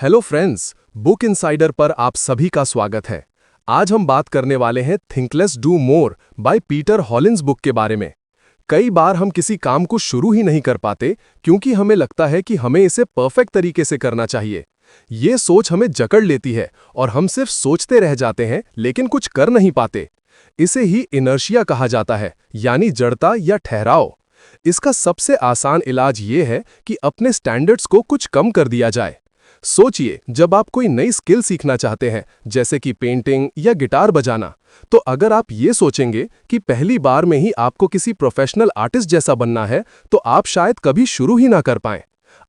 Hello friends, book insider पर आप सभी का स्वागत है। आज हम बात करने वाले हैं think less do more by Peter Hollins book के बारे में। कई बार हम किसी काम को शुरू ही नहीं कर पाते क्योंकि हमें लगता है कि हमें इसे परफेक्ट तरीके से करना चाहिए। ये सोच हमें जकड़ लेती है और हम सिर्फ सोचते रह जाते हैं लेकिन कुछ कर नहीं पाते। इसे ही इनर्शिया कहा जाता है, यानी जड़ता या ठहराव। इसका सबसे आसान इलाज ये है कि अपने स्टैंडर्ड्स को कुछ कम कर दिया जाए। सोचिए, जब आप कोई नई स्किल सीखना चाहते हैं, जैसे कि पेंटिंग या गिटार बजाना, तो अगर आप ये सोचेंगे कि पहली बार में ही आपको किसी प्रोफेशनल आर्टिस्ट जैसा बनना है, तो आप शायद कभी शुरू ही ना कर पाएं।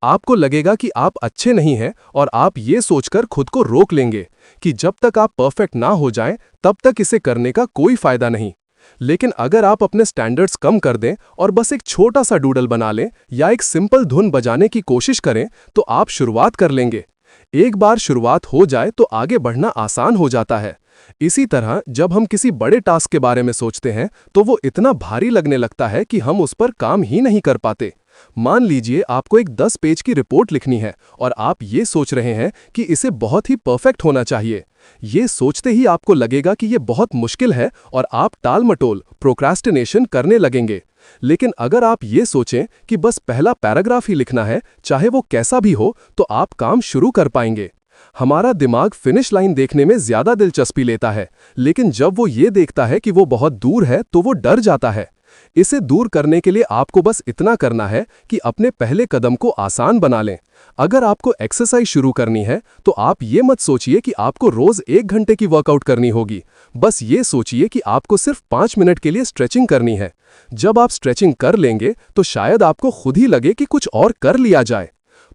आपको लगेगा कि आप अच्छे नहीं हैं और आप ये सोचकर खुद को रोक लेंगे कि जब तक आप परफेक्ट ना हो जाएं, तब तक इसे करने का कोई फायदा नहीं। लेकिन अगर आप अपने स्टैंडर्ड्स कम कर दें और बस एक छोटा सा डूडल बना लें या एक सिंपल धुन बजाने की कोशिश करें, तो आप शुरुआत कर लेंगे। एक बार शुरुआत हो जाए तो आगे बढ़ना आसान हो जाता है। इसी तरह जब हम किसी बड़े टास्क के बारे में सोचते हैं, तो वो इतना भारी लगने लगता है कि हम उस पर काम ही नहीं कर पाते। मान लीजिए आपको एक 10 पेज की रिपोर्ट लिखनी है और आप ये सोच रहे हैं कि इसे बहुत ही परफेक्ट होना चाहिए। ये सोचते ही आपको लगेगा कि ये बहुत मुश्किल है और आप टाल-मटोल प्रोक्रास्टिनेशन करने लगेंगे। लेकिन अगर आप ये सोचें कि बस पहला पैराग्राफ ही लिखना है, चाहे वो कैसा भी हो, तो आप काम शुरू कर पाएंगे। हमारा दिमाग फिनिश लाइन देखने में ज्यादा दिलचस्पी लेता है, लेकिन जब वो ये देखता है कि वो बहुत दूर है, तो वो डर जाता है। इसे दूर करने के लिए आपको बस इतना करना है कि अपने पहले कदम को आसान बना लें। अगर आपको एक्सरसाइज शुरू करनी है, तो आप ये मत सोचिए कि आपको रोज 1 घंटे की वर्कआउट करनी होगी। बस ये सोचिए कि आपको सिर्फ 5 मिनट के लिए स्ट्रेचिंग करनी है। जब आप स्ट्रेचिंग कर लेंगे, तो शायद आपको खुद ही लगे कि कुछ और कर लिया जाए।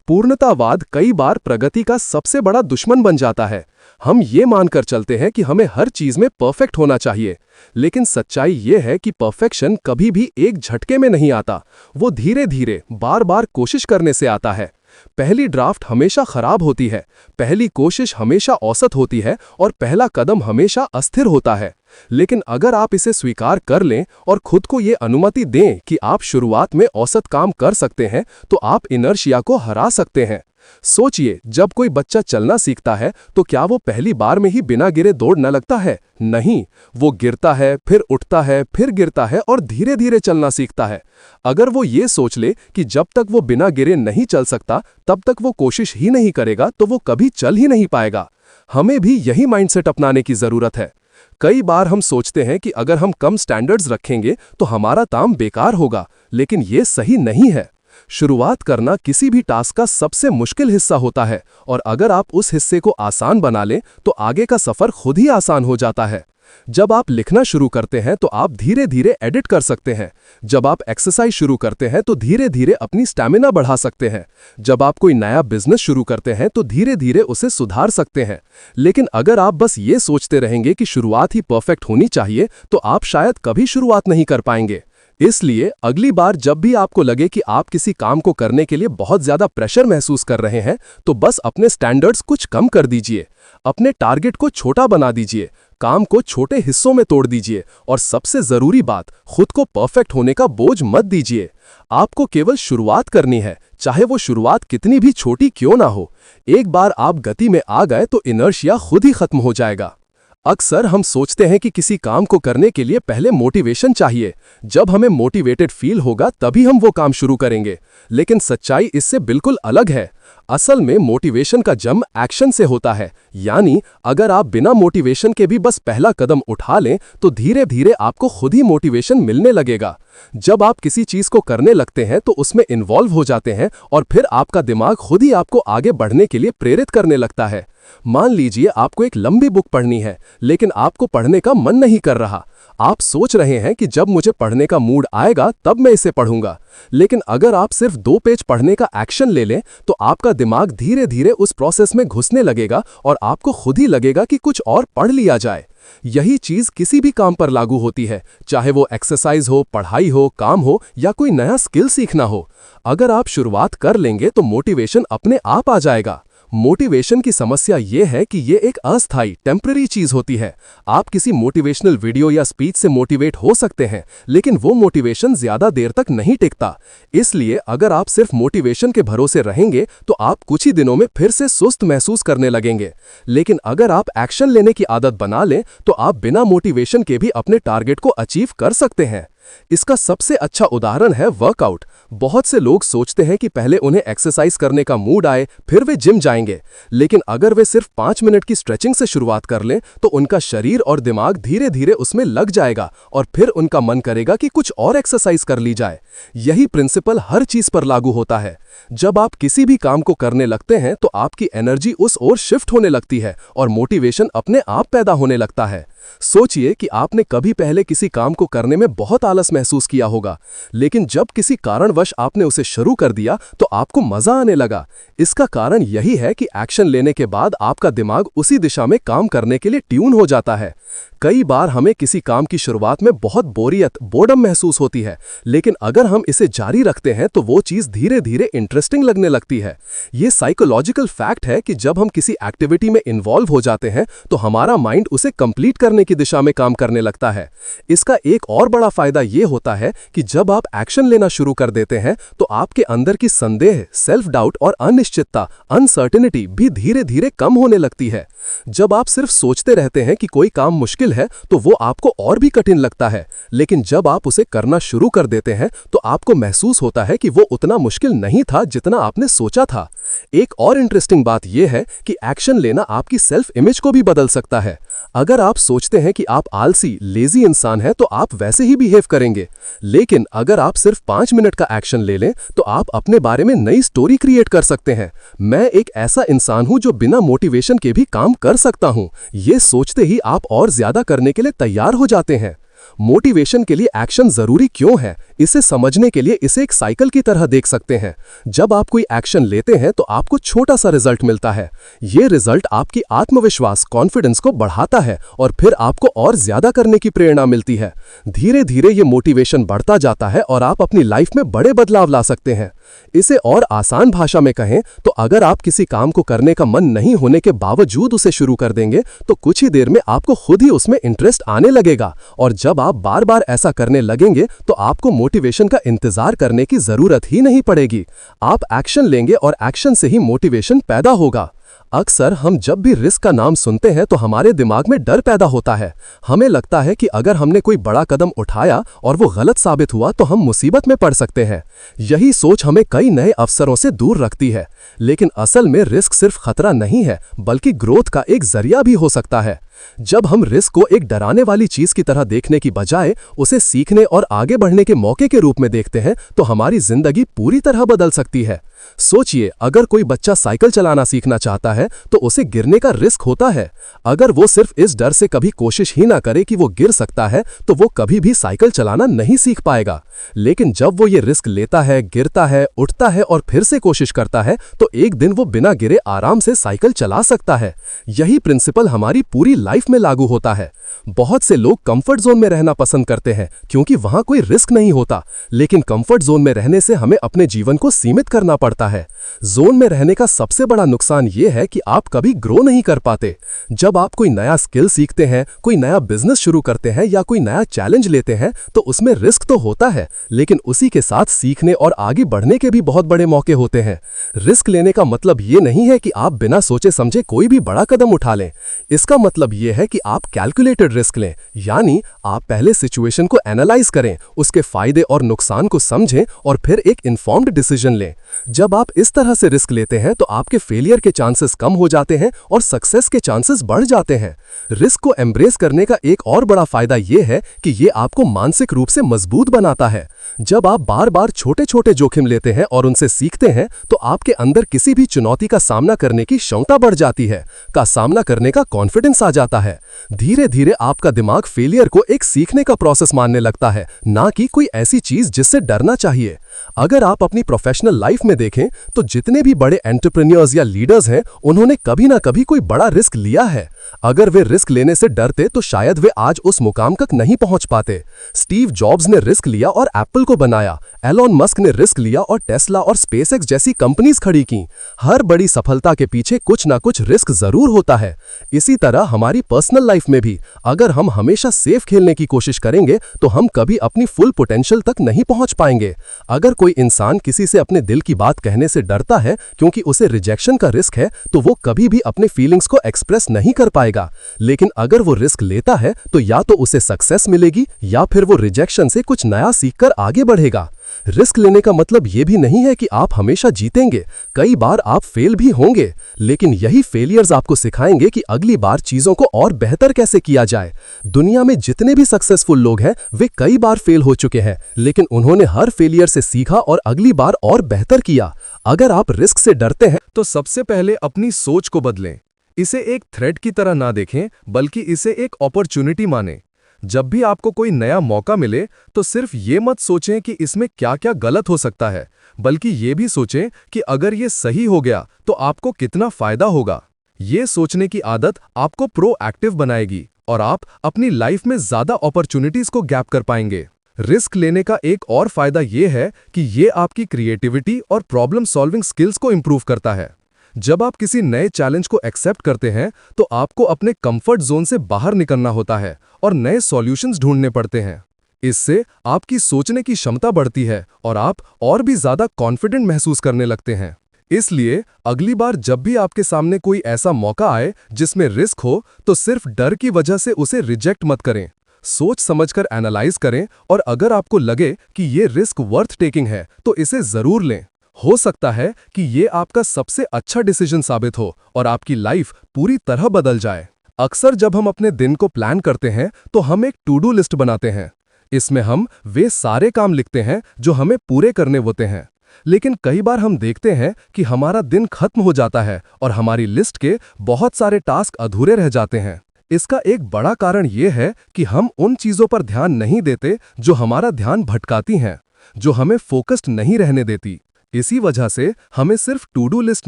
पूर्णतावाद कई बार प्रगति का सबसे बड़ा दुश्मन बन जाता है। हम ये मानकर चलते हैं कि हमें हर चीज में परफेक्ट होना चाहिए, लेकिन सच्चाई ये है कि परफेक्शन कभी भी एक झटके में नहीं आता। वो धीरे धीरे बार बार कोशिश करने से आता है। पहली ड्राफ्ट हमेशा खराब होती है, पहली कोशिश हमेशा औसत होती है और पहला कदम हमेशा अस्थिर होता है। लेकिन अगर आप इसे स्वीकार कर लें और खुद को ये अनुमति दें कि आप शुरुआत में औसत काम कर सकते हैं, तो आप इनर्शिया को हरा सकते हैं। सोचिए, जब कोई बच्चा चलना सीखता है, तो क्या वो पहली बार में ही बिना गिरे दौड़ न लगता है? नहीं, वो गिरता है, फिर उठता है, फिर गिरता है और धीरे धीरे चलना सीखता है। अगर वो ये सोच ले कि जब तक वो बिना गिरे नहीं चल सकता, तब तक वो कोशिश ही नहीं करेगा, तो वो कभी चल ही नहीं पाएगा। हमें भी यही माइंडसेट अपनाने की जरूरत है। कई बार हम सोचते हैं कि अगर हम कम स्टैंडर्ड्स रखेंगे तो हमारा काम बेकार होगा, लेकिन ये सही नहीं है। शुरुआत करना किसी भी टास्क का सबसे मुश्किल हिस्सा होता है, और अगर आप उस हिस्से को आसान बना लें, तो आगे का सफर खुद ही आसान हो जाता है। जब आप लिखना शुरू करते हैं, तो आप धीरे धीरे एडिट कर सकते हैं। जब आप एक्सरसाइज शुरू करते हैं, तो धीरे धीरे अपनी स्टैमिना बढ़ा सकते हैं। जब आप कोई नया बिजनेस शुरू करते हैं, तो धीरे धीरे उसे सुधार सकते हैं। लेकिन अगर आप बस ये सोचते रहेंगे कि शुरुआत ही परफेक्ट होनी चाहिए, तो आप शायद कभी शुरुआत नहीं कर पाएंगे। इसलिए अगली बार जब भी आपको लगे कि आप किसी काम को करने के लिए बहुत ज्यादा प्रेशर महसूस कर रहे हैं, तो बस अपने स्टैंडर्ड्स कुछ कम कर दीजिए। अपने टारगेट को छोटा बना दीजिए, काम को छोटे हिस्सों में तोड़ दीजिए और सबसे जरूरी बात, खुद को परफेक्ट होने का बोझ मत दीजिए। आपको केवल शुरुआत करनी है, चाहे वो शुरुआत कितनी भी छोटी क्यों ना हो। एक बार आप गति में आ गए तो इनर्शिया खुद ही खत्म हो जाएगा। अक्सर हम सोचते हैं कि किसी काम को करने के लिए पहले मोटिवेशन चाहिए। जब हमें मोटिवेटेड फील होगा, तभी हम वो काम शुरू करेंगे। लेकिन सच्चाई इससे बिल्कुल अलग है। असल में मोटिवेशन का जन्म एक्शन से होता है। यानी अगर आप बिना मोटिवेशन के भी बस पहला कदम उठा लें, तो धीरे धीरे आपको खुद ही मोटिवेशन मिलने लगेगा। जब आप किसी चीज को करने लगते हैं, तो उसमें इन्वॉल्व हो जाते हैं और फिर आपका दिमाग खुद ही आपको आगे बढ़ने के लिए प्रेरित करने लगता है। मान लीजिए आपको एक लंबी बुक पढ़नी है, लेकिन आपको पढ़ने का मन नहीं कर रहा। आप सोच रहे हैं कि जब मुझे पढ़ने का मूड आएगा, तब मैं इसे पढ़ूंगा। लेकिन अगर आप सिर्फ 2 पेज पढ़ने का एक्शन ले लें, तो आपका दिमाग धीरे धीरे उस प्रोसेस में घुसने लगेगा और आपको खुद ही लगेगा कि कुछ और पढ़ लिया जाए। यही चीज किसी भी काम पर लागू होती है, चाहे वो एक्सरसाइज हो, पढ़ाई हो, काम हो या कोई नया स्किल सीखना हो। अगर आप शुरुआत कर लेंगे, तो मोटिवेशन अपने आप आ जाएगा। मोटिवेशन की समस्या ये है कि ये एक अस्थायी टेम्पररी चीज होती है। आप किसी मोटिवेशनल वीडियो या स्पीच से मोटिवेट हो सकते हैं, लेकिन वो मोटिवेशन ज्यादा देर तक नहीं टिकता। इसलिए अगर आप सिर्फ मोटिवेशन के भरोसे रहेंगे तो आप कुछ ही दिनों में फिर से सुस्त महसूस करने लगेंगे। लेकिन अगर आप एक्शन लेने की आदत बना लें तो आप बिना मोटिवेशन के भी अपने टारगेट को अचीव कर सकते हैं। इसका सबसे अच्छा उदाहरण है वर्कआउट। बहुत से लोग सोचते हैं कि पहले उन्हें एक्सरसाइज करने का मूड आए फिर वे जिम जाएंगे, लेकिन अगर वे सिर्फ 5 मिनट की स्ट्रेचिंग से शुरुआत कर लें तो उनका शरीर और दिमाग धीरे धीरे उसमें लग जाएगा और फिर उनका मन करेगा कि कुछ और एक्सरसाइज कर ली जाए। यही प्रिंसिपल हर चीज पर लागू होता है। जब आप किसी भी काम को करने लगते हैं तो आपकी एनर्जी उस ओर शिफ्ट होने लगती है और मोटिवेशन अपने आप पैदा होने लगता है। सोचिए कि आपने कभी पहले किसी काम को करने में बहुत आलस महसूस किया होगा, लेकिन जब किसी कारणवश आपने उसे शुरू कर दिया तो आपको मजा आने लगा। इसका कारण यही है कि एक्शन लेने के बाद आपका दिमाग उसी दिशा में काम करने के लिए ट्यून हो जाता है। कई बार हमें किसी काम की शुरुआत में बहुत बोर्डम महसूस होती है, लेकिन अगर हम इसे जारी रखते हैं तो वो चीज धीरे धीरे इंटरेस्टिंग लगने लगती है। ये साइकोलॉजिकल फैक्ट है कि जब हम किसी एक्टिविटी में इन्वॉल्व हो जाते हैं तो हमारा माइंड उसे कंप्लीट करने की दिशा में काम करने लगता है। इसका एक और बड़ा फायदा ये होता है कि जब आप एक्शन लेना शुरू कर देते हैं तो आपके अंदर की संदेह, सेल्फ डाउट और अनिश्चितता, अनसर्टेनिटी भी धीरे धीरे कम होने लगती है। जब आप सिर्फ सोचते रहते हैं कि कोई काम मुश्किल है तो वो आपको और भी कठिन लगता है, लेकिन जब आप उसे करना शुरू कर देते हैं तो आपको महसूस होता है कि वो उतना मुश्किल नहीं था जितना आपने सोचा था। एक और इंटरेस्टिंग बात यह है कि एक्शन लेना आपकी सेल्फ इमेज को भी बदल सकता है। अगर आप सोचते हैं कि आप आलसी, लेजी इंसान हैं तो आप वैसे ही बिहेव करेंगे, लेकिन अगर आप सिर्फ 5 मिनट का एक्शन ले लें तो आप अपने बारे में नई स्टोरी क्रिएट कर सकते हैं। मैं एक ऐसा इंसान हूं जो बिना मोटिवेशन के भी काम कर सकता हूं। ये सोचते ही आप और ज्यादा करने के लिए तैयार हो जाते हैं। मोटिवेशन के लिए एक्शन जरूरी क्यों है, इसे समझने के लिए इसे एक साइकिल की तरह देख सकते हैं। जब आप कोई एक्शन लेते हैं तो आपको छोटा सा रिजल्ट मिलता है। ये रिजल्ट आपकी आत्मविश्वास, कॉन्फिडेंस को बढ़ाता है और फिर आपको और ज्यादा करने की प्रेरणा मिलती है। धीरे धीरे ये मोटिवेशन बढ़ता जाता है और आप अपनी लाइफ में बड़े बदलाव ला सकते हैं। इसे और आसान भाषा में कहें तो अगर आप किसी काम को करने का मन नहीं होने के बावजूद उसे शुरू कर देंगे तो कुछ ही देर में आपको खुद ही उसमें इंटरेस्ट आने लगेगा, और जब आप बार बार ऐसा करने लगेंगे तो आपको मोटिवेशन का इंतजार करने की जरूरत ही नहीं पड़ेगी। आप एक्शन लेंगे और एक्शन से ही मोटिवेशन पैदा होगा। अक्सर हम जब भी रिस्क का नाम सुनते हैं तो हमारे दिमाग में डर पैदा होता है। हमें लगता है कि अगर हमने कोई बड़ा कदम उठाया और वो गलत साबित हुआ तो हम मुसीबत में पड़ सकते हैं। यही सोच हमें कई नए अवसरों से दूर रखती है, लेकिन असल में रिस्क सिर्फ खतरा नहीं है बल्कि ग्रोथ का एक जरिया भी हो सकता है। जब हम रिस्क को एक डराने वाली चीज की तरह देखने की बजाय उसे सीखने और आगे बढ़ने के मौके के रूप में देखते हैं तो हमारी जिंदगी पूरी तरह बदल सकती है। सोचिए, अगर कोई बच्चा साइकिल चलाना सीखना चाहता है तो उसे गिरने का रिस्क होता है। अगर वो सिर्फ इस डर से कभी कोशिश ही ना करे कि वो गिर सकता है तो वो कभी भी साइकिल चलाना नहीं सीख पाएगा। लेकिन जब वो ये रिस्क लेता है, गिरता है, उठता है और फिर से कोशिश करता है तो एक दिन वो बिना गिरे आराम से साइकिल चला सकता है। यही प्रिंसिपल हमारी पूरी लाइफ में लागू होता है। बहुत से लोग कंफर्ट जोन में रहना पसंद करते हैं क्योंकि वहां कोई रिस्क नहीं होता, लेकिन कंफर्ट जोन में रहने से हमें अपने जीवन को सीमित करना पड़ता है। जोन में रहने का सबसे बड़ा नुकसान यह है कि आप कभी ग्रो नहीं कर पाते। जब आप कोई नया स्किल सीखते हैं, कोई नया बिजनेस शुरू करते हैं या कोई नया चैलेंज लेते हैं तो उसमें रिस्क तो होता है, लेकिन उसी के साथ सीखने और आगे बढ़ने के भी बहुत बड़े मौके होते हैं। रिस्क लेने का मतलब ये नहीं है कि आप बिना सोचे समझे कोई भी बड़ा कदम उठा लें। इसका मतलब यह है कि आप कैलकुलेटेड रिस्क लें, यानी आप पहले सिचुएशन को एनालाइज करें, उसके फायदे और नुकसान को समझें और फिर एक इन्फॉर्म्ड डिसीजन लें। जब आप इस तरह से रिस्क लेते हैं तो आपके फेलियर के चांसेस कम हो जाते हैं और सक्सेस के चांसेस बढ़ जाते हैं। रिस्क को एम्ब्रेस करने का एक और बड़ा फायदा यह है कि यह आपको मानसिक रूप से मजबूत बनाता है। जब आप बार बार छोटे छोटे जोखिम लेते हैं और उनसे सीखते हैं तो आपके अंदर किसी भी चुनौती का सामना करने की क्षमता बढ़ जाती है, का सामना करने का कॉन्फिडेंस आ जाता है। धीरे धीरे आपका दिमाग फेलियर को एक सीखने का प्रोसेस मानने लगता है, ना कि कोई ऐसी चीज जिससे डरना चाहिए। अगर आप अपनी प्रोफेशनल लाइफ में देखें तो जितने भी बड़े एंटरप्रेन्योर्स या लीडर्स हैं, उन्होंने कभी ना कभी कोई बड़ा रिस्क लिया है। अगर वे रिस्क लेने से डरते तो शायद वे आज उस मुकाम तक नहीं पहुंच पाते। स्टीव जॉब्स ने रिस्क लिया और एप्पल को बनाया। एलोन मस्क ने रिस्क लिया और टेस्ला और स्पेसएक्स जैसी कंपनीज खड़ी की। हर बड़ी सफलता के पीछे कुछ ना कुछ रिस्क जरूर होता है। इसी तरह हमारी पर्सनल लाइफ में भी अगर हम हमेशा सेफ खेलने की कोशिश करेंगे तो हम कभी अपनी फुल पोटेंशियल तक नहीं पहुंच पाएंगे। अगर कोई इंसान किसी से अपने दिल की बात कहने से डरता है क्योंकि उसे रिजेक्शन का रिस्क है, तो वो कभी भी अपने फीलिंग्स को एक्सप्रेस नहीं कर पाएगा। लेकिन अगर वो रिस्क लेता है तो या तो उसे सक्सेस मिलेगी या फिर वो रिजेक्शन से कुछ नया सीखकर आगे बढ़ेगा। रिस्क लेने का मतलब ये भी नहीं है कि आप हमेशा जीतेंगे। कई बार आप फेल भी होंगे, लेकिन यही फेलियर्स आपको सिखाएंगे कि अगली बार चीजों को और बेहतर कैसे किया जाए। दुनिया में जितने भी सक्सेसफुल लोग हैं वे कई बार फेल हो चुके हैं, लेकिन उन्होंने हर फेलियर से सीखा और अगली बार और बेहतर किया। अगर आप रिस्क से डरते हैं तो सबसे पहले अपनी सोच को बदलें। इसे एक थ्रेट की तरह ना देखें, बल्कि इसे एक अपॉर्चुनिटी मानें। जब भी आपको कोई नया मौका मिले तो सिर्फ ये मत सोचें कि इसमें क्या क्या गलत हो सकता है, बल्कि ये भी सोचें कि अगर ये सही हो गया तो आपको कितना फायदा होगा। ये सोचने की आदत आपको प्रोएक्टिव बनाएगी और आप अपनी लाइफ में ज्यादा अपॉर्चुनिटीज को गैप कर पाएंगे। रिस्क लेने का एक और फायदा ये है कि ये आपकी क्रिएटिविटी और प्रॉब्लम सॉल्विंग स्किल्स को इंप्रूव करता है। जब आप किसी नए चैलेंज को एक्सेप्ट करते हैं तो आपको अपने कंफर्ट जोन से बाहर निकलना होता है और नए सॉल्यूशंस ढूंढने पड़ते हैं। इससे आपकी सोचने की क्षमता बढ़ती है और आप और भी ज्यादा कॉन्फिडेंट महसूस करने लगते हैं। इसलिए अगली बार जब भी आपके सामने कोई ऐसा मौका आए जिसमें रिस्क हो, तो सिर्फ डर की वजह से उसे रिजेक्ट मत करें। सोच समझकर एनालाइज करें और अगर आपको लगे कि ये रिस्क वर्थ टेकिंग है तो इसे जरूर लें। हो सकता है कि ये आपका सबसे अच्छा डिसीजन साबित हो और आपकी लाइफ पूरी तरह बदल जाए। अक्सर जब हम अपने दिन को प्लान करते हैं तो हम एक टू डू लिस्ट बनाते हैं। इसमें हम वे सारे काम लिखते हैं जो हमें पूरे करने होते हैं। लेकिन कई बार हम देखते हैं कि हमारा दिन खत्म हो जाता है और हमारी लिस्ट के बहुत सारे टास्क अधूरे रह जाते हैं। इसका एक बड़ा कारण ये है कि हम उन चीजों पर ध्यान नहीं देते जो हमारा ध्यान भटकाती हैं, जो हमें फोकस्ड नहीं रहने देती। इसी वजह से हमें सिर्फ टू डू लिस्ट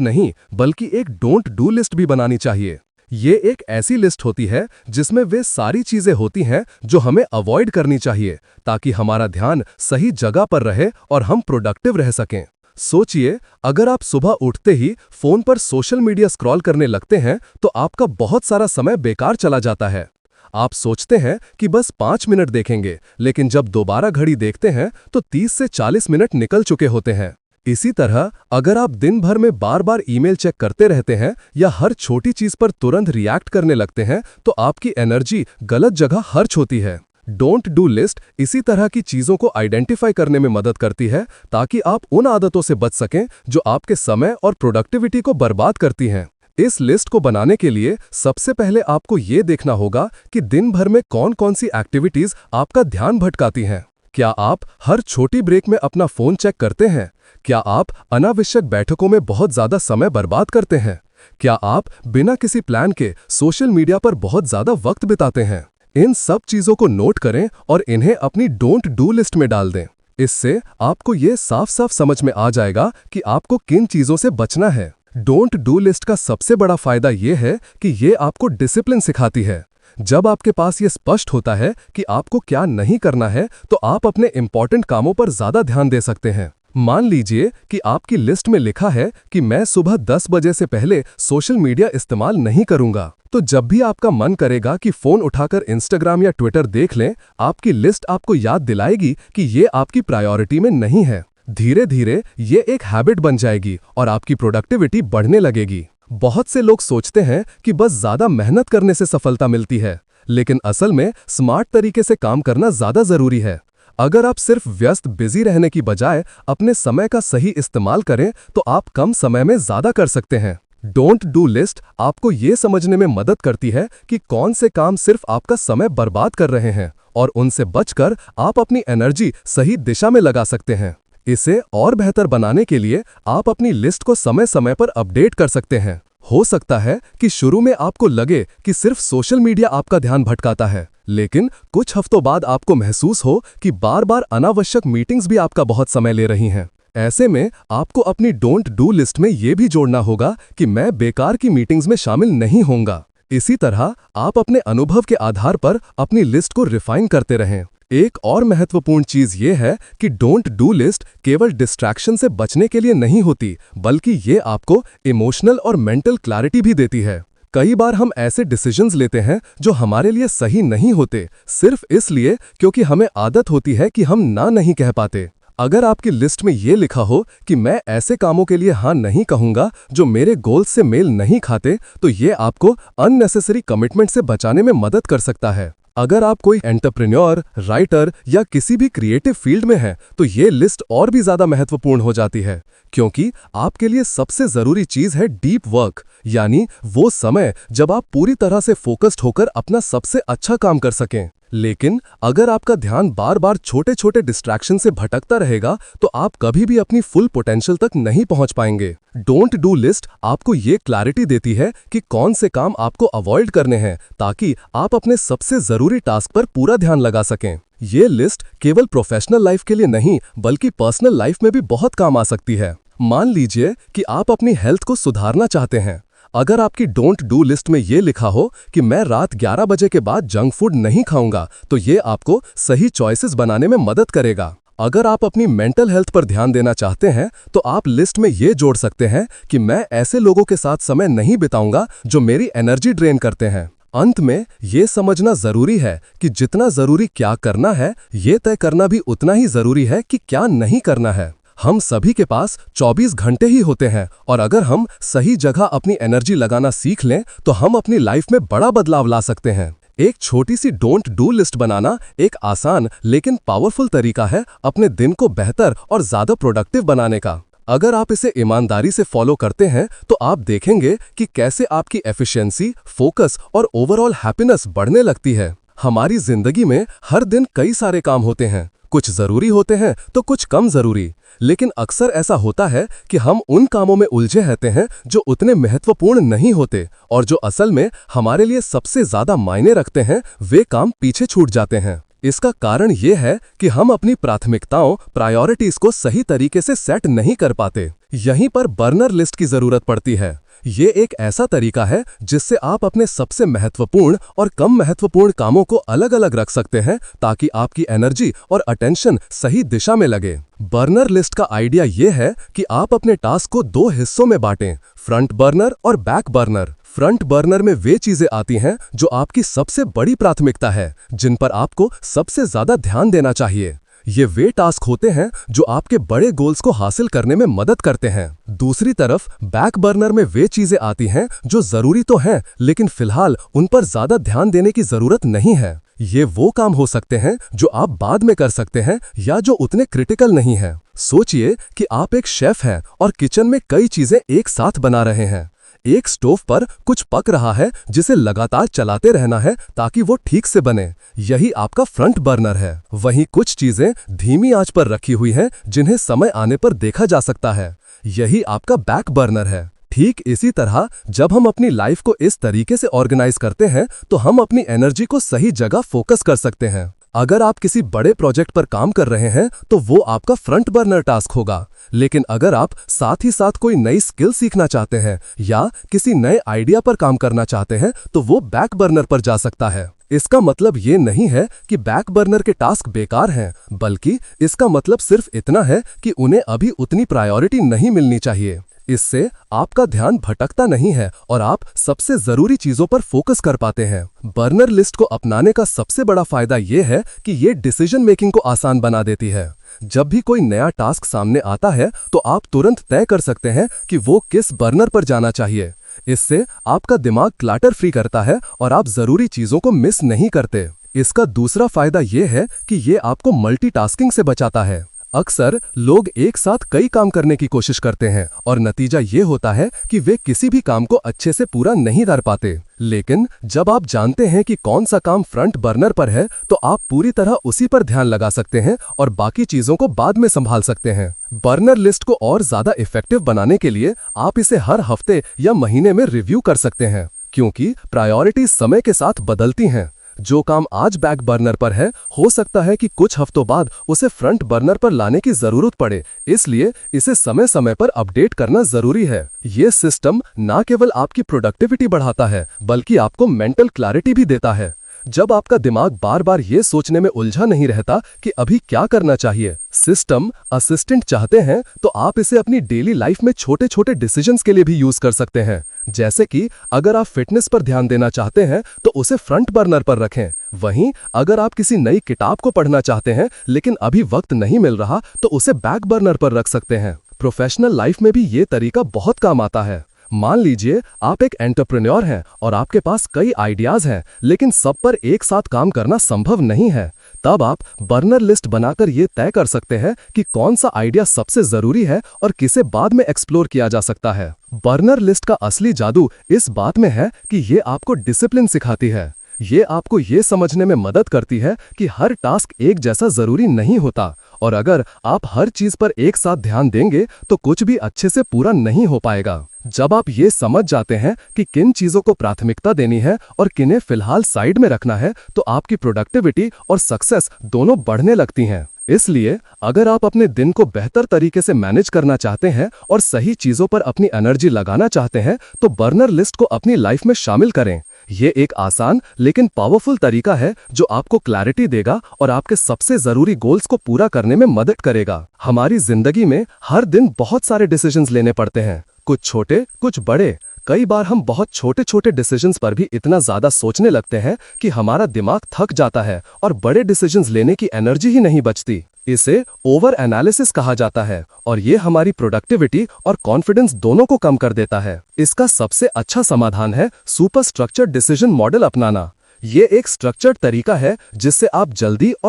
नहीं बल्कि एक डोंट डू लिस्ट भी बनानी चाहिए। ये एक ऐसी लिस्ट होती है जिसमें वे सारी चीजें होती हैं जो हमें अवॉइड करनी चाहिए, ताकि हमारा ध्यान सही जगह पर रहे और हम प्रोडक्टिव रह सकें। सोचिए, अगर आप सुबह उठते ही फोन पर सोशल मीडिया स्क्रॉल करने लगते हैं तो आपका बहुत सारा समय बेकार चला जाता है। आप सोचते हैं कि बस 5 मिनट देखेंगे, लेकिन जब दोबारा घड़ी देखते हैं तो 30 से 40 मिनट निकल चुके होते हैं। इसी तरह अगर आप दिन भर में बार बार ईमेल चेक करते रहते हैं या हर छोटी चीज पर तुरंत रिएक्ट करने लगते हैं तो आपकी एनर्जी गलत जगह खर्च होती है। डोंट डू लिस्ट इसी तरह की चीजों को आइडेंटिफाई करने में मदद करती है, ताकि आप उन आदतों से बच सकें जो आपके समय और प्रोडक्टिविटी को बर्बाद करती हैं। इस लिस्ट को बनाने के लिए सबसे पहले आपको ये देखना होगा कि दिन भर में कौन कौन सी एक्टिविटीज आपका ध्यान भटकाती हैं। क्या आप हर छोटी ब्रेक में अपना फोन चेक करते हैं? क्या आप अनावश्यक बैठकों में बहुत ज्यादा समय बर्बाद करते हैं? क्या आप बिना किसी प्लान के सोशल मीडिया पर बहुत ज्यादा वक्त बिताते हैं? इन सब चीजों को नोट करें और इन्हें अपनी डोंट डू लिस्ट में डाल दें। इससे आपको ये साफ साफ समझ में आ जाएगा कि आपको किन चीजों से बचना है। डोंट डू लिस्ट का सबसे बड़ा फायदा यह है कि ये आपको डिसिप्लिन सिखाती है। जब आपके पास ये स्पष्ट होता है कि आपको क्या नहीं करना है, तो आप अपने इंपॉर्टेंट कामों पर ज्यादा ध्यान दे सकते हैं। मान लीजिए कि आपकी लिस्ट में लिखा है कि मैं सुबह 10 बजे से पहले सोशल मीडिया इस्तेमाल नहीं करूंगा, तो जब भी आपका मन करेगा कि फोन उठाकर इंस्टाग्राम या ट्विटर देख लें, आपकी लिस्ट आपको याद दिलाएगी कि ये आपकी प्रायोरिटी में नहीं है। धीरे धीरे ये एक हैबिट बन जाएगी और आपकी प्रोडक्टिविटी बढ़ने लगेगी। बहुत से लोग सोचते हैं कि बस ज्यादा मेहनत करने से सफलता मिलती है, लेकिन असल में स्मार्ट तरीके से काम करना ज्यादा जरूरी है। अगर आप सिर्फ व्यस्त बिजी रहने की बजाय अपने समय का सही इस्तेमाल करें तो आप कम समय में ज्यादा कर सकते हैं। डोंट डू लिस्ट आपको ये समझने में मदद करती है कि कौन से काम सिर्फ आपका समय बर्बाद कर रहे हैं और उनसे बचकर आप अपनी एनर्जी सही दिशा में लगा सकते हैं। इसे और बेहतर बनाने के लिए आप अपनी लिस्ट को समय समय पर अपडेट कर सकते हैं। हो सकता है कि शुरू में आपको लगे कि सिर्फ सोशल मीडिया आपका ध्यान भटकाता है, लेकिन कुछ हफ्तों बाद आपको महसूस हो कि बार बार अनावश्यक मीटिंग्स भी आपका बहुत समय ले रही हैं। ऐसे में आपको अपनी डोंट डू लिस्ट में यह भी जोड़ना होगा कि मैं बेकार की मीटिंग्स में शामिल नहीं होऊंगा। इसी तरह आप अपने अनुभव के आधार पर अपनी लिस्ट को रिफाइन करते रहें। एक और महत्वपूर्ण चीज ये है कि डोंट डू लिस्ट केवल डिस्ट्रैक्शन से बचने के लिए नहीं होती, बल्कि ये आपको इमोशनल और मेंटल क्लैरिटी भी देती है। कई बार हम ऐसे डिसीजंस लेते हैं जो हमारे लिए सही नहीं होते, सिर्फ इसलिए क्योंकि हमें आदत होती है कि हम ना नहीं कह पाते। अगर आपकी लिस्ट में ये लिखा हो कि मैं ऐसे कामों के लिए हाँ नहीं कहूंगा जो मेरे गोल्स से मेल नहीं खाते, तो ये आपको अननेसेसरी कमिटमेंट से बचाने में मदद कर सकता है। अगर आप कोई एंटरप्रेन्योर, राइटर या किसी भी क्रिएटिव फील्ड में हैं, तो ये लिस्ट और भी ज्यादा महत्वपूर्ण हो जाती है, क्योंकि आपके लिए सबसे जरूरी चीज है डीप वर्क, यानी वो समय जब आप पूरी तरह से फोकस्ड होकर अपना सबसे अच्छा काम कर सकें। लेकिन अगर आपका ध्यान बार बार छोटे छोटे डिस्ट्रैक्शन से भटकता रहेगा, तो आप कभी भी अपनी फुल पोटेंशियल तक नहीं पहुंच पाएंगे। डोंट डू लिस्ट आपको ये क्लैरिटी देती है कि कौन से काम आपको अवॉइड करने हैं, ताकि आप अपने सबसे जरूरी टास्क पर पूरा ध्यान लगा सकें। ये लिस्ट केवल प्रोफेशनल लाइफ के लिए नहीं, बल्कि पर्सनल लाइफ में भी बहुत काम आ सकती है। मान लीजिए कि आप अपनी हेल्थ को सुधारना चाहते हैं। अगर आपकी डोंट डू लिस्ट में ये लिखा हो कि मैं रात 11 बजे के बाद जंक फूड नहीं खाऊंगा, तो ये आपको सही चॉइसेस बनाने में मदद करेगा। अगर आप अपनी मेंटल हेल्थ पर ध्यान देना चाहते हैं, तो आप लिस्ट में ये जोड़ सकते हैं कि मैं ऐसे लोगों के साथ समय नहीं बिताऊंगा जो मेरी एनर्जी ड्रेन करते हैं। अंत में ये समझना जरूरी है कि जितना जरूरी क्या करना है, ये तय करना भी उतना ही जरूरी है कि क्या नहीं करना है। हम सभी के पास 24 घंटे ही होते हैं, और अगर हम सही जगह अपनी एनर्जी लगाना सीख लें, तो हम अपनी लाइफ में बड़ा बदलाव ला सकते हैं। एक छोटी सी डोंट डू लिस्ट बनाना एक आसान लेकिन पावरफुल तरीका है अपने दिन को बेहतर और ज्यादा प्रोडक्टिव बनाने का। अगर आप इसे ईमानदारी से फॉलो करते हैं, तो आप देखेंगे कि कैसे आपकी एफिशिएंसी, फोकस और ओवरऑल हैप्पीनेस बढ़ने लगती है। हमारी जिंदगी में हर दिन कई सारे काम होते हैं, कुछ जरूरी होते हैं तो कुछ कम जरूरी, लेकिन अक्सर ऐसा होता है कि हम उन कामों में उलझे रहते हैं जो उतने महत्वपूर्ण नहीं होते, और जो असल में हमारे लिए सबसे ज्यादा मायने रखते हैं, वे काम पीछे छूट जाते हैं। इसका कारण ये है कि हम अपनी प्राथमिकताओं, प्रायोरिटीज को सही तरीके से सेट नहीं कर पाते। यहीं पर बर्नर लिस्ट की जरूरत पड़ती है। ये एक ऐसा तरीका है जिससे आप अपने सबसे महत्वपूर्ण और कम महत्वपूर्ण कामों को अलग अलग रख सकते हैं, ताकि आपकी एनर्जी और अटेंशन सही दिशा में लगे। बर्नर लिस्ट का आइडिया ये है कि आप अपने टास्क को 2 हिस्सों में बांटें, फ्रंट बर्नर और बैक बर्नर। फ्रंट बर्नर में वे चीजें आती हैं जो आपकी सबसे बड़ी प्राथमिकता है, जिन पर आपको सबसे ज्यादा ध्यान देना चाहिए। ये वे टास्क होते हैं जो आपके बड़े गोल्स को हासिल करने में मदद करते हैं। दूसरी तरफ बैक बर्नर में वे चीजें आती हैं जो जरूरी तो हैं, लेकिन फिलहाल उन पर ज्यादा ध्यान देने की जरूरत नहीं है। ये वो काम हो सकते हैं जो आप बाद में कर सकते हैं या जो उतने क्रिटिकल नहीं हैं। सोचिए कि आप एक शेफ हैं और किचन में कई चीजें एक साथ बना रहे हैं। एक स्टोव पर कुछ पक रहा है जिसे लगातार चलाते रहना है ताकि वो ठीक से बने, यही आपका फ्रंट बर्नर है। वहीं कुछ चीजें धीमी आंच पर रखी हुई हैं जिन्हें समय आने पर देखा जा सकता है, यही आपका बैक बर्नर है। ठीक इसी तरह जब हम अपनी लाइफ को इस तरीके से ऑर्गेनाइज करते हैं, तो हम अपनी एनर्जी को सही जगह फोकस कर सकते हैं। अगर आप किसी बड़े प्रोजेक्ट पर काम कर रहे हैं, तो वो आपका फ्रंट बर्नर टास्क होगा, लेकिन अगर आप साथ ही साथ कोई नई स्किल सीखना चाहते हैं या किसी नए आइडिया पर काम करना चाहते हैं, तो वो बैक बर्नर पर जा सकता है। इसका मतलब ये नहीं है कि बैक बर्नर के टास्क बेकार हैं, बल्कि इसका मतलब सिर्फ इतना है कि उन्हें अभी उतनी प्रायोरिटी नहीं मिलनी चाहिए। इससे आपका ध्यान भटकता नहीं है और आप सबसे जरूरी चीजों पर फोकस कर पाते हैं। बर्नर लिस्ट को अपनाने का सबसे बड़ा फायदा यह है कि ये डिसीजन मेकिंग को आसान बना देती है। जब भी कोई नया टास्क सामने आता है, तो आप तुरंत तय कर सकते हैं कि वो किस बर्नर पर जाना चाहिए। इससे आपका दिमाग क्लटर फ्री करता है और आप जरूरी चीजों को मिस नहीं करते। इसका दूसरा फायदा यह है कि ये आपको मल्टीटास्किंग से बचाता है। अक्सर लोग एक साथ कई काम करने की कोशिश करते हैं और नतीजा ये होता है कि वे किसी भी काम को अच्छे से पूरा नहीं कर पाते। लेकिन जब आप जानते हैं कि कौन सा काम फ्रंट बर्नर पर है, तो आप पूरी तरह उसी पर ध्यान लगा सकते हैं और बाकी चीजों को बाद में संभाल सकते हैं। बर्नर लिस्ट को और ज्यादा इफेक्टिव बनाने के लिए आप इसे हर हफ्ते या महीने में रिव्यू कर सकते हैं, क्योंकि प्रायोरिटी समय के साथ बदलती हैं। जो काम आज बैक बर्नर पर है, हो सकता है कि कुछ हफ्तों बाद उसे फ्रंट बर्नर पर लाने की जरूरत पड़े, इसलिए इसे समय समय पर अपडेट करना जरूरी है। ये सिस्टम न केवल आपकी प्रोडक्टिविटी बढ़ाता है, बल्कि आपको मेंटल क्लैरिटी भी देता है। जब आपका दिमाग बार बार ये सोचने में उलझा नहीं रहता कि अभी क्या करना चाहिए, सिस्टम असिस्टेंट चाहते हैं, तो आप इसे अपनी डेली लाइफ में छोटे छोटे डिसीजंस के लिए भी यूज कर सकते हैं। जैसे कि अगर आप फिटनेस पर ध्यान देना चाहते हैं तो उसे फ्रंट बर्नर पर रखें। वहीं अगर आप किसी नई किताब को पढ़ना चाहते हैं लेकिन अभी वक्त नहीं मिल रहा, तो उसे बैक बर्नर पर रख सकते हैं। प्रोफेशनल लाइफ में भी ये तरीका बहुत काम आता है। मान लीजिए आप एक एंटरप्रेन्योर हैं और आपके पास कई आइडियाज हैं, लेकिन सब पर एक साथ काम करना संभव नहीं है। तब आप बर्नर लिस्ट बनाकर ये तय कर सकते हैं कि कौन सा आइडिया सबसे जरूरी है और किसे बाद में एक्सप्लोर किया जा सकता है। बर्नर लिस्ट का असली जादू इस बात में है कि ये आपको डिसिप्लिन सिखाती है। ये आपको ये समझने में मदद करती है कि हर टास्क एक जैसा जरूरी नहीं होता, और अगर आप हर चीज पर एक साथ ध्यान देंगे तो कुछ भी अच्छे से पूरा नहीं हो पाएगा। जब आप ये समझ जाते हैं कि किन चीजों को प्राथमिकता देनी है और किन्हें फिलहाल साइड में रखना है, तो आपकी प्रोडक्टिविटी और सक्सेस दोनों बढ़ने लगती हैं। इसलिए अगर आप अपने दिन को बेहतर तरीके से मैनेज करना चाहते हैं और सही चीजों पर अपनी एनर्जी लगाना चाहते हैं, तो बर्नर लिस्ट को अपनी लाइफ में शामिल करें। ये एक आसान लेकिन पावरफुल तरीका है जो आपको क्लैरिटी देगा और आपके सबसे जरूरी गोल्स को पूरा करने में मदद करेगा। हमारी जिंदगी में हर दिन बहुत सारे डिसीजंस लेने पड़ते हैं, कुछ छोटे कुछ बड़े। कई बार हम बहुत छोटे छोटे डिसीजंस पर भी इतना ज्यादा सोचने लगते हैं कि हमारा दिमाग थक जाता है और बड़े डिसीजंस लेने की एनर्जी ही नहीं बचती। इसे ओवर एनालिसिस कहा जाता है और ये हमारी प्रोडक्टिविटी और कॉन्फिडेंस दोनों को कम कर देता है। इसका सबसे अच्छा समाधान है सुपर स्ट्रक्चर्ड डिसीजन मॉडल अपनाना। ये एक स्ट्रक्चर्ड तरीका है जिससे आप जल्दी और